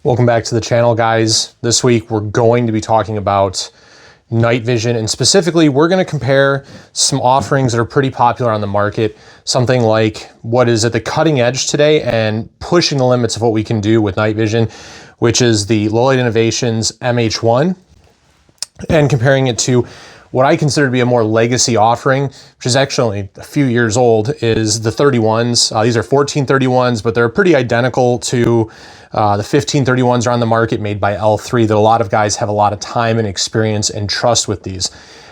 Welcome back to the channel, guys. This week we're going to be talking about night vision, and specifically we're going to compare some offerings that are pretty popular on the market, something like what is at the cutting edge today and pushing the limits of what we can do with night vision, which is the Lowlight Innovations MH1, and comparing it to what I consider to be a more legacy offering, which is actually a few years old, is the 31s. These are 1431s, but they're pretty identical to the 1531s are on the market, made by L3, that a lot of guys have a lot of time and experience and trust with these.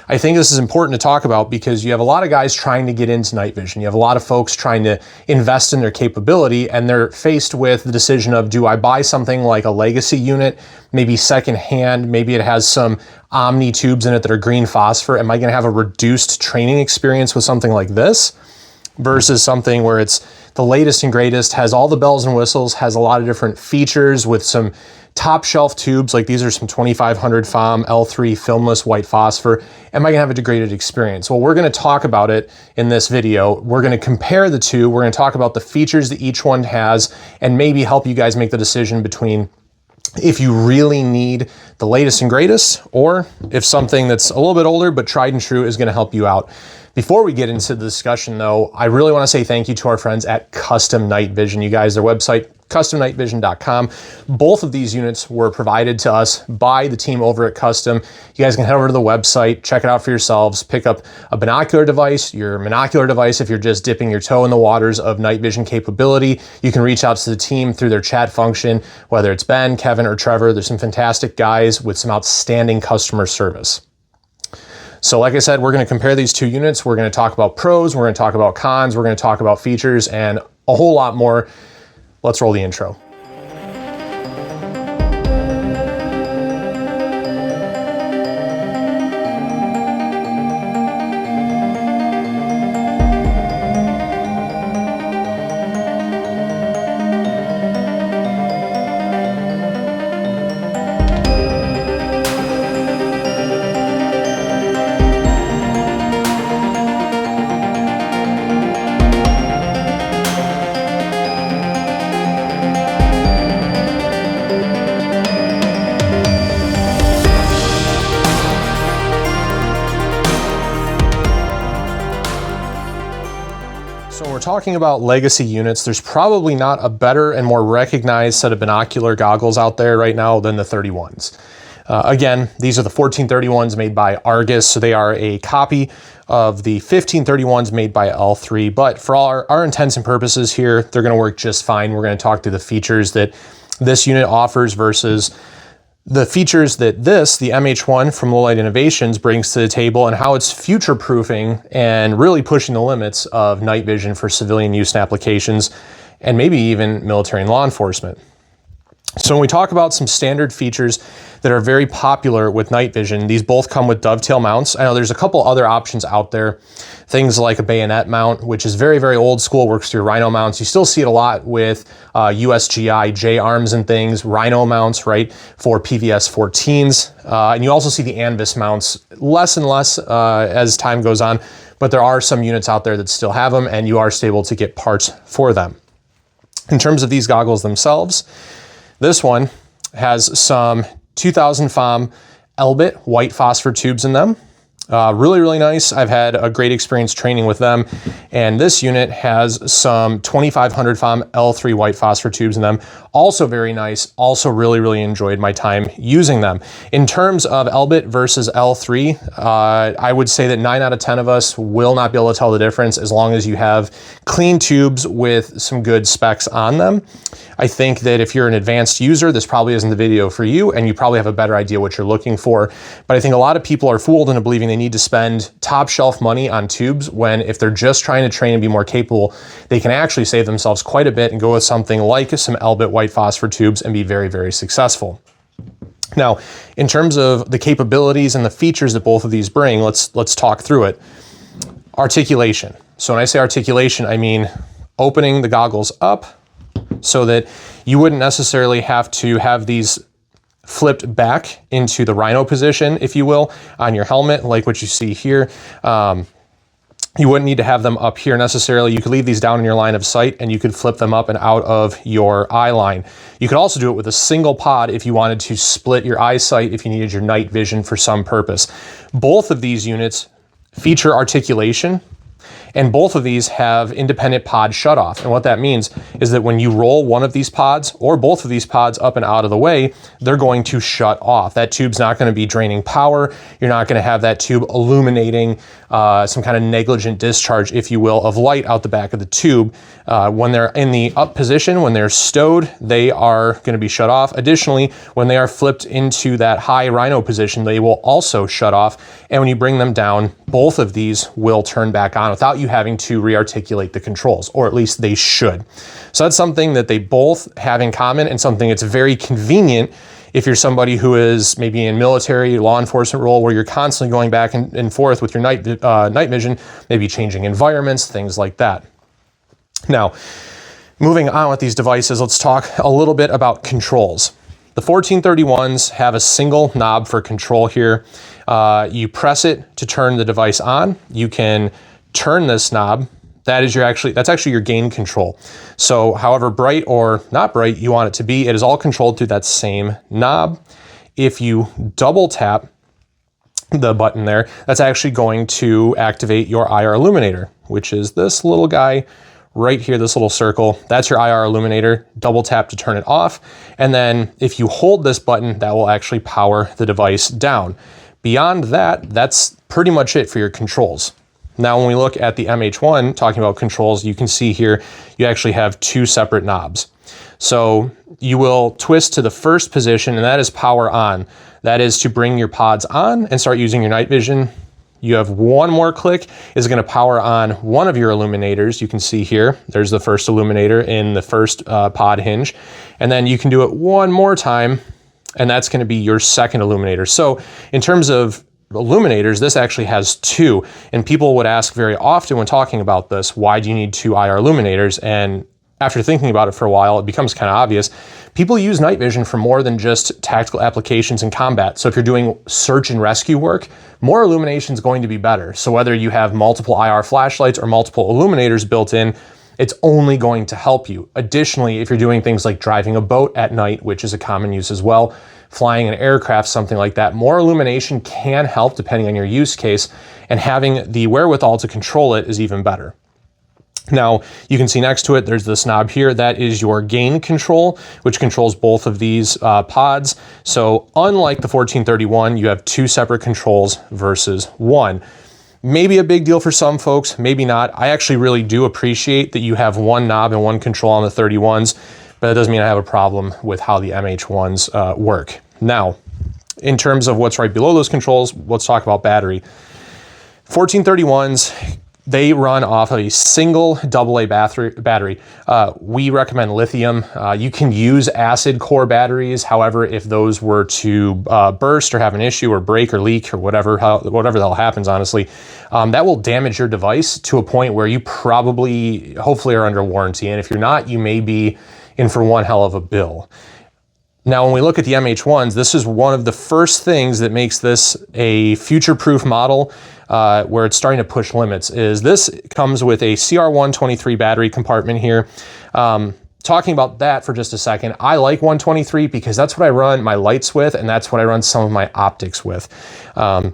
I think this is important to talk about because you have a lot of guys trying to get into night vision. You have a lot of folks trying to invest in their capability, and they're faced with the decision of, do I buy something like a legacy unit, maybe secondhand, maybe it has some Omni tubes in it that are green phosphor. Am I going to have a reduced training experience with something like this versus something where it's the latest and greatest, has all the bells and whistles, has a lot of different features with some top shelf tubes, like these are some 2500 FOM L3 filmless white phosphor. Am I gonna have a degraded experience? Well, we're gonna talk about it in this video. We're gonna compare the two. We're gonna talk about the features that each one has and maybe help you guys make the decision between if you really need the latest and greatest, or if something that's a little bit older but tried and true is gonna help you out. Before we get into the discussion though, I really wanna say thank you to our friends at Custom Night Vision. You guys, their website, customnightvision.com. Both of these units were provided to us by the team over at Custom. You guys can head over to the website, check it out for yourselves, pick up a binocular device, your monocular device if you're just dipping your toe in the waters of night vision capability. You can reach out to the team through their chat function, whether it's Ben, Kevin, or Trevor. There's some fantastic guys with some outstanding customer service. So like I said, we're going to compare these two units. We're going to talk about pros, we're going to talk about cons, we're going to talk about features, and a whole lot more. Let's roll the intro. So when we're talking about legacy units, there's probably not a better and more recognized set of binocular goggles out there right now than the 31s. Again, these are the 1431s made by Argus, so they are a copy of the 1531s made by L3, but for all our intents and purposes here, they're gonna work just fine. We're gonna talk through the features that this unit offers versus the features that the MH1 from Lowlight Innovations brings to the table, and how it's future-proofing and really pushing the limits of night vision for civilian use and applications, and maybe even military and law enforcement. So when we talk about some standard features that are very popular with night vision, these both come with dovetail mounts. I know there's a couple other options out there, things like a bayonet mount, which is very, very old school, works through Rhino mounts. You still see it a lot with USGI, J-arms and things, Rhino mounts, right, for PVS 14s. And you also see the Anvis mounts less and less as time goes on, but there are some units out there that still have them, and you are still able to get parts for them. In terms of these goggles themselves, this one has some 2000 FOM Elbit white phosphor tubes in them. Really, really nice. I've had a great experience training with them. And this unit has some 2500 FOM L3 white phosphor tubes in them. Also very nice. Also really, really enjoyed my time using them. In terms of Elbit versus L3, I would say that 9 out of 10 of us will not be able to tell the difference as long as you have clean tubes with some good specs on them. I think that if you're an advanced user, this probably isn't the video for you, and you probably have a better idea what you're looking for. But I think a lot of people are fooled into believing they need to spend top shelf money on tubes, when if they're just trying to train and be more capable, they can actually save themselves quite a bit and go with something like some Elbit white phosphor tubes and be very, very successful. Now, in terms of the capabilities and the features that both of these bring, let's talk through it. Articulation. So when I say articulation, I mean opening the goggles up so that you wouldn't necessarily have to have these flipped back into the Rhino position, if you will, on your helmet, like what you see here. You wouldn't need to have them up here necessarily. You could leave these down in your line of sight and you could flip them up and out of your eye line. You could also do it with a single pod if you wanted to split your eyesight, if you needed your night vision for some purpose. Both of these units feature articulation, and both of these have independent pod shutoff. And what that means is that when you roll one of these pods or both of these pods up and out of the way, they're going to shut off. That tube's not going to be draining power. You're not going to have that tube illuminating some kind of negligent discharge, if you will, of light out the back of the tube. When they're in the up position, when they're stowed, they are going to be shut off. Additionally, when they are flipped into that high rhino position, they will also shut off. And when you bring them down, both of these will turn back on without you having to re-articulate the controls, or at least they should. So that's something that they both have in common, and something that's very convenient if you're somebody who is maybe in military, law enforcement role, where you're constantly going back and forth with your night vision, maybe changing environments, things like that. Now, moving on with these devices, let's talk a little bit about controls. The 1431s have a single knob for control here. You press it to turn the device on. You can turn this knob. That's actually your gain control. So however bright or not bright you want it to be, it is all controlled through that same knob. If you double tap the button there, that's actually going to activate your IR illuminator, which is this little guy right here, this little circle. That's your IR illuminator. Double tap to turn it off. And then if you hold this button, that will actually power the device down. Beyond that, that's pretty much it for your controls. Now, when we look at the MH1, talking about controls, you can see here, you actually have two separate knobs. So you will twist to the first position, and that is power on. That is to bring your pods on and start using your night vision. You have one more click, is going to power on one of your illuminators. You can see here, there's the first illuminator in the first pod hinge. And then you can do it one more time, and that's going to be your second illuminator. So in terms of illuminators, this actually has two. And people would ask very often when talking about this, why do you need two IR illuminators? And after thinking about it for a while, it becomes kind of obvious. People use night vision for more than just tactical applications in combat. So if you're doing search and rescue work, more illumination is going to be better. So whether you have multiple IR flashlights or multiple illuminators built in, it's only going to help you. Additionally, if you're doing things like driving a boat at night, which is a common use as well, flying an aircraft, something like that, more illumination can help depending on your use case, and having the wherewithal to control it is even better. Now, you can see next to it, there's this knob here. That is your gain control, which controls both of these pods. So unlike the 1431, you have two separate controls versus one. Maybe a big deal for some folks, maybe not. I actually really do appreciate that you have one knob and one control on the 31s, but that doesn't mean I have a problem with how the MH1s work. Now, in terms of what's right below those controls, let's talk about battery. 1431s, they run off of a single AA battery. We recommend lithium. You can use acid core batteries. However, if those were to burst or have an issue or break or leak or whatever the hell happens, honestly, that will damage your device to a point where you probably, hopefully, are under warranty. And if you're not, you may be in for one hell of a bill. Now, when we look at the MH1s, this is one of the first things that makes this a future-proof model where it's starting to push limits, is this comes with a CR123 battery compartment here. Talking about that for just a second, I like 123 because that's what I run my lights with, and that's what I run some of my optics with. The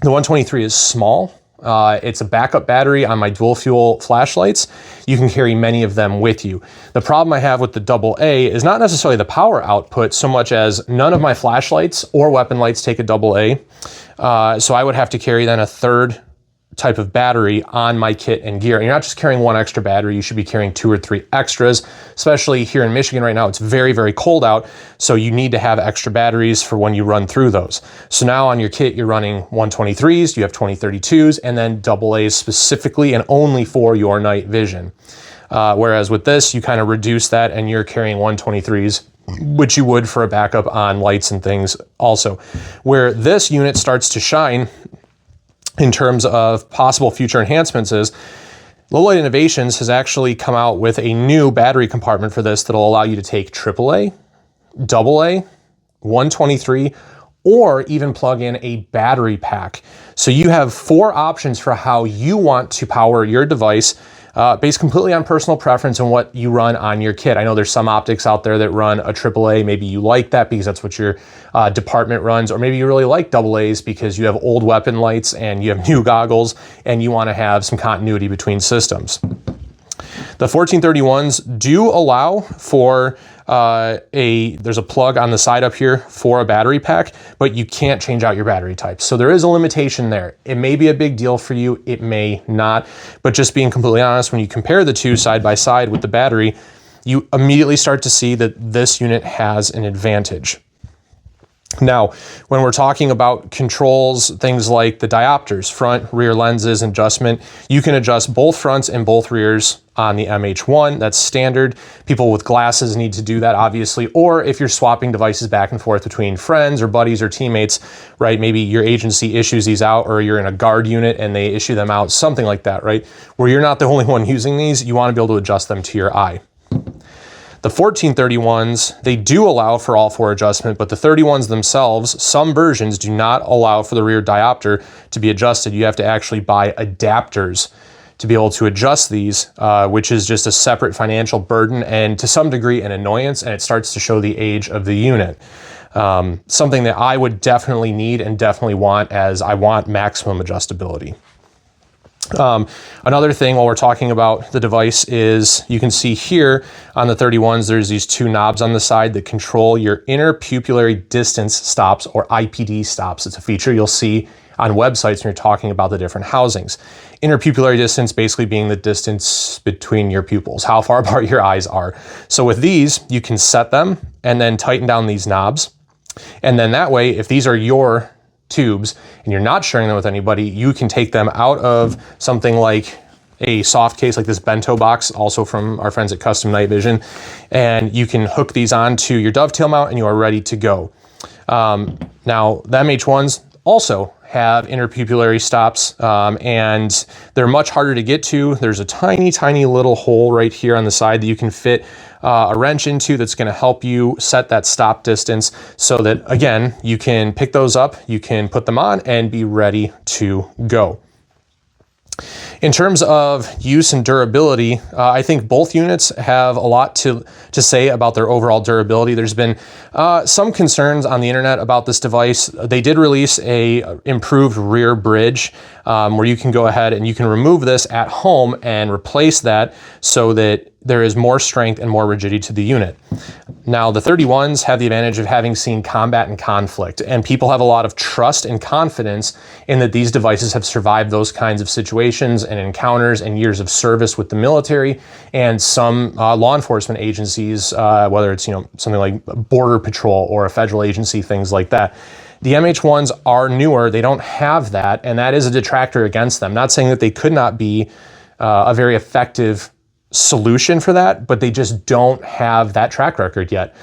123 is small. It's a backup battery on my dual fuel flashlights. You can carry many of them with you. The problem I have with the AA is not necessarily the power output so much as none of my flashlights or weapon lights take a AA. So I would have to carry then a third type of battery on my kit and gear. And you're not just carrying one extra battery, you should be carrying 2 or 3 extras, especially here in Michigan right now. It's very, very cold out, so you need to have extra batteries for when you run through those. So now on your kit, you're running 123s, you have 2032s, and then AA's specifically and only for your night vision. Whereas with this, you kind of reduce that and you're carrying 123s, which you would for a backup on lights and things also. Where this unit starts to shine in terms of possible future enhancements is Low-Light Innovations has actually come out with a new battery compartment for this that'll allow you to take AAA, AA, 123, or even plug in a battery pack. So you have 4 options for how you want to power your device, based completely on personal preference and what you run on your kit. I know there's some optics out there that run a AAA. Maybe you like that because that's what your department runs, or maybe you really like AA's because you have old weapon lights and you have new goggles and you want to have some continuity between systems. The 1431s do allow for there's a plug on the side up here for a battery pack, but you can't change out your battery type. So there is a limitation there. It may be a big deal for you, it may not, but just being completely honest, when you compare the two side by side with the battery, you immediately start to see that this unit has an advantage. Now, when we're talking about controls, things like the diopters, front, rear lenses, adjustment, you can adjust both fronts and both rears on the MH1. That's standard. People with glasses need to do that, obviously. Or if you're swapping devices back and forth between friends or buddies or teammates, right? Maybe your agency issues these out, or you're in a guard unit and they issue them out, something like that, right? Where you're not the only one using these, you want to be able to adjust them to your eye. The 1431s, they do allow for all 4 adjustment, but the 31s themselves, some versions do not allow for the rear diopter to be adjusted. You have to actually buy adapters to be able to adjust these, which is just a separate financial burden and to some degree an annoyance, and it starts to show the age of the unit. Something that I would definitely need and definitely want, as I want maximum adjustability. Another thing while we're talking about the device is you can see here on the 31s, there's these 2 knobs on the side that control your inner pupillary distance stops, or IPD stops. It's a feature you'll see on websites when you're talking about the different housings. Inner pupillary distance basically being the distance between your pupils, how far apart your eyes are. So with these, you can set them and then tighten down these knobs. And then that way, if these are your tubes and you're not sharing them with anybody, you can take them out of something like a soft case like this bento box, also from our friends at Custom Night Vision, and you can hook these onto your dovetail mount and you are ready to go. Now the MH1s also have interpupillary stops, and they're much harder to get to. There's a tiny little hole right here on the side that you can fit a wrench into that's going to help you set that stop distance so that, again, you can pick those up, you can put them on and be ready to go. In terms of use and durability, I think both units have a lot to say about their overall durability. There's been some concerns on the internet about this device. They did release a improved rear bridge where you can go ahead and you can remove this at home and replace that so that there is more strength and more rigidity to the unit. Now, the 31s have the advantage of having seen combat and conflict, and people have a lot of trust and confidence in that these devices have survived those kinds of situations and encounters and years of service with the military and some law enforcement agencies, whether it's something like Border Patrol or a federal agency, things like that. The MH1s are newer, they don't have that, and that is a detractor against them. Not saying that they could not be a very effective solution for that, but they just don't have that track record yet.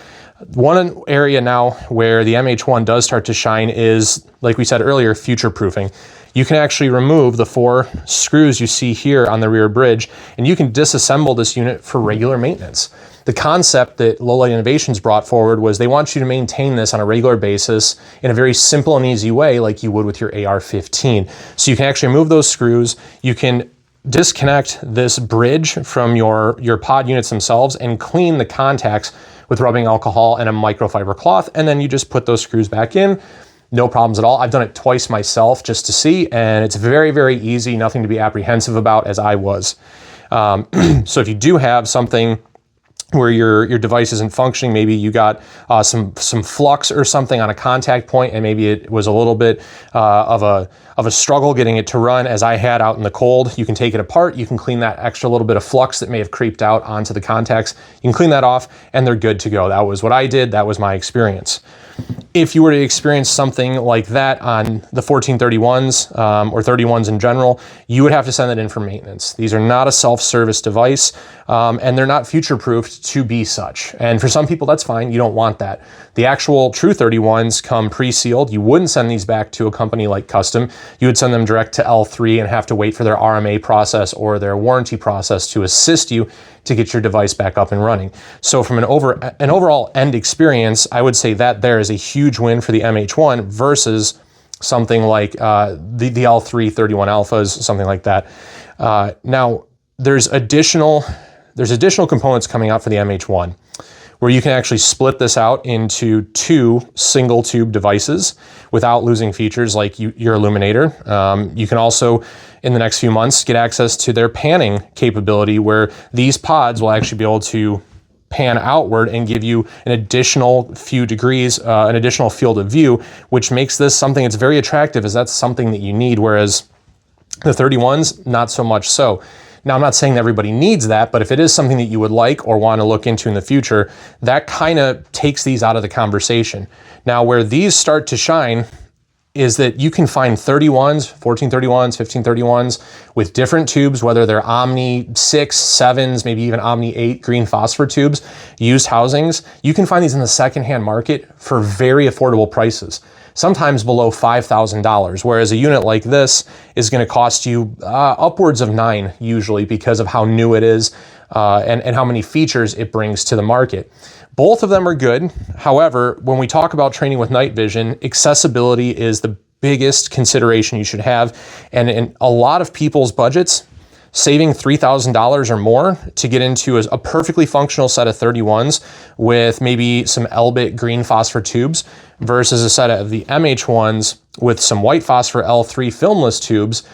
One area now where the MH1 does start to shine is, like we said earlier, future proofing. You can actually remove the 4 screws you see here on the rear bridge, and you can disassemble this unit for regular maintenance. The concept that Lowlight Innovations brought forward was they want you to maintain this on a regular basis in a very simple and easy way, like you would with your AR-15. So you can actually remove those screws, you can disconnect this bridge from your pod units themselves and clean the contacts with rubbing alcohol and a microfiber cloth, and then you just put those screws back in. No problems at all. I've done it twice myself just to see, and it's very easy, nothing to be apprehensive about, as I was. So if you do have something where your device isn't functioning, maybe you got some flux or something on a contact point, and maybe it was a little bit of a struggle getting it to run, as I had out in the cold. You can take it apart, you can clean that extra little bit of flux that may have creeped out onto the contacts. You can clean that off and they're good to go. That was what I did, that was my experience. If you were to experience something like that on the 1431s or 31s in general, you would have to send that in for maintenance. These are not a self-service device, and they're not future-proofed to be such. And for some people, that's fine. You don't want that. The actual true 31s come pre-sealed. You wouldn't send these back to a company like Custom. You would send them direct to L3 and have to wait for their RMA process or their warranty process to assist you to get your device back up and running. So from an overall end experience, I would say that there is a huge win for the MH1 versus something like the L3 31 Alphas, something like that. Now, there's additional components coming out for the MH1 where you can actually split this out into 2 single tube devices without losing features like your illuminator. You can also, in the next few months, get access to their panning capability where these pods will actually be able to pan outward and give you an additional few degrees, an additional field of view, which makes this something that's very attractive, as that's something that you need, whereas the 31s, not so much so. Now, I'm not saying that everybody needs that, but if it is something that you would like or want to look into in the future, that kind of takes these out of the conversation. Now, where these start to shine is that you can find 31s, 1431s, 1531s with different tubes, whether they're Omni 6, 7s, maybe even Omni 8 green phosphor tubes, used housings. You can find these in the secondhand market for very affordable prices, sometimes below $5,000, whereas a unit like this is going to cost you upwards of $9,000 usually because of how new it is and how many features it brings to the market. Both of them are good. However, when we talk about training with night vision, accessibility is the biggest consideration you should have. And in a lot of people's budgets, saving $3,000 or more to get into a perfectly functional set of 31s with maybe some Elbit green phosphor tubes versus a set of the MH1s with some white phosphor L3 filmless tubes,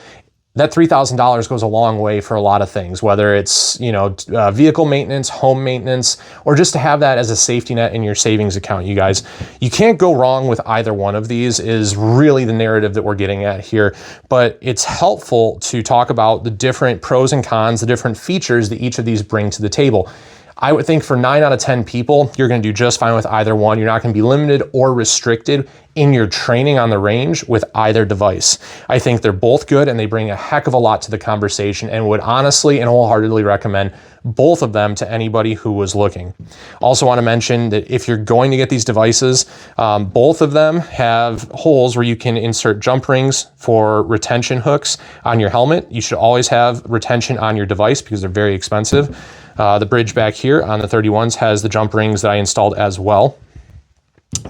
that $3,000 goes a long way for a lot of things, whether it's, vehicle maintenance, home maintenance, or just to have that as a safety net in your savings account, you guys. You can't go wrong with either one of these is really the narrative that we're getting at here. But it's helpful to talk about the different pros and cons, the different features that each of these bring to the table. I would think for 9 out of 10 people, you're going to do just fine with either one. You're not going to be limited or restricted in your training on the range with either device. I think they're both good and they bring a heck of a lot to the conversation, and would honestly and wholeheartedly recommend both of them to anybody who was looking. Also want to mention that if you're going to get these devices, both of them have holes where you can insert jump rings for retention hooks on your helmet. You should always have retention on your device because they're very expensive. The bridge back here on the 31s has the jump rings that I installed as well,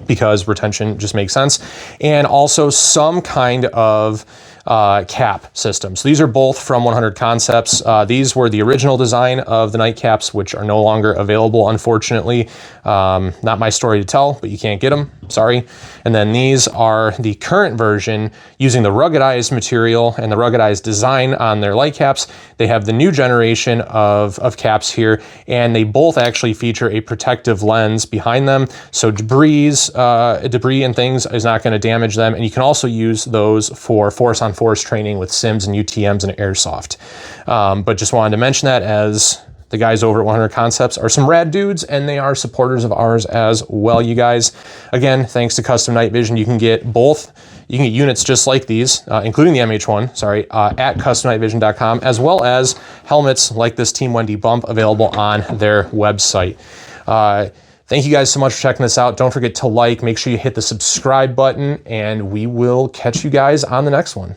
because retention just makes sense, and also some kind of cap system. So these are both from 100 Concepts. These were the original design of the night caps, which are no longer available, unfortunately. Not my story to tell, but you can't get them, sorry. And then these are the current version using the ruggedized material and the ruggedized design on their light caps. They have the new generation of caps here, and they both actually feature a protective lens behind them, so debris and things is not going to damage them. And you can also use those for force-on-force training with sims and UTMs and airsoft. But just wanted to mention that, as the guys over at 100 Concepts are some rad dudes, and they are supporters of ours as well, you guys. Again, thanks to Custom Night Vision, you can get both. You can get units just like these, including the MH1, at customnightvision.com, as well as helmets like this Team Wendy bump available on their website. Thank you guys so much for checking this out. Don't forget to like, make sure you hit the subscribe button, and we will catch you guys on the next one.